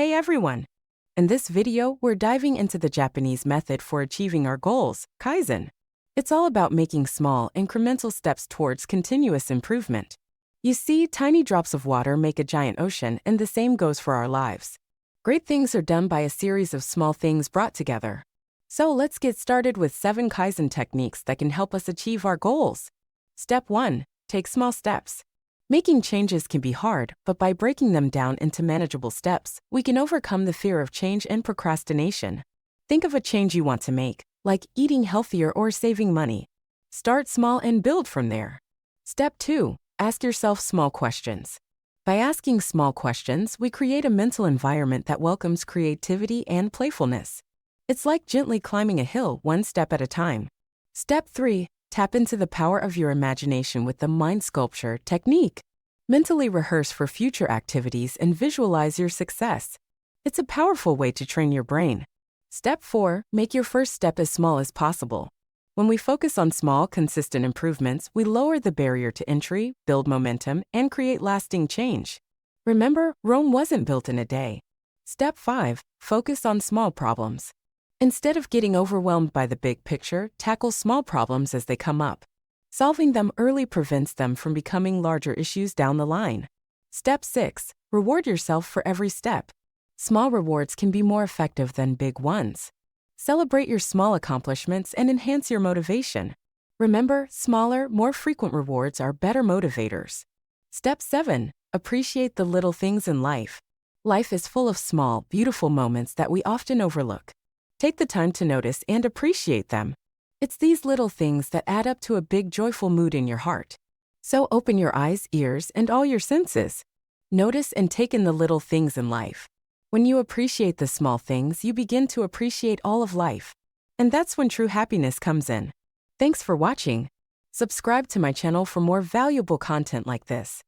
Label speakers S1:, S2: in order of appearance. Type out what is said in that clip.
S1: Hey everyone! In this video, we're diving into the Japanese method for achieving our goals, Kaizen. It's all about making small, incremental steps towards continuous improvement. You see, tiny drops of water make a giant ocean, and the same goes for our lives. Great things are done by a series of small things brought together. So let's get started with 7 Kaizen techniques that can help us achieve our goals. Step 1. Take small steps. Making changes can be hard, but by breaking them down into manageable steps, we can overcome the fear of change and procrastination. Think of a change you want to make, like eating healthier or saving money. Start small and build from there. Step 2. Ask yourself small questions. By asking small questions, we create a mental environment that welcomes creativity and playfulness. It's like gently climbing a hill one step at a time. Step 3. Tap into the power of your imagination with the mind sculpture technique. Mentally rehearse for future activities and visualize your success. It's a powerful way to train your brain. Step 4. Make your first step as small as possible. When we focus on small, consistent improvements, we lower the barrier to entry, build momentum, and create lasting change. Remember, Rome wasn't built in a day. Step 5. Focus on small problems. Instead of getting overwhelmed by the big picture, tackle small problems as they come up. Solving them early prevents them from becoming larger issues down the line. Step 6. Reward yourself for every step. Small rewards can be more effective than big ones. Celebrate your small accomplishments and enhance your motivation. Remember, smaller, more frequent rewards are better motivators. Step 7. Appreciate the little things in life. Life is full of small, beautiful moments that we often overlook. Take the time to notice and appreciate them. It's these little things that add up to a big joyful mood in your heart. So open your eyes, ears, and all your senses. Notice and take in the little things in life. When you appreciate the small things, you begin to appreciate all of life. And that's when true happiness comes in. Thanks for watching. Subscribe to my channel for more valuable content like this.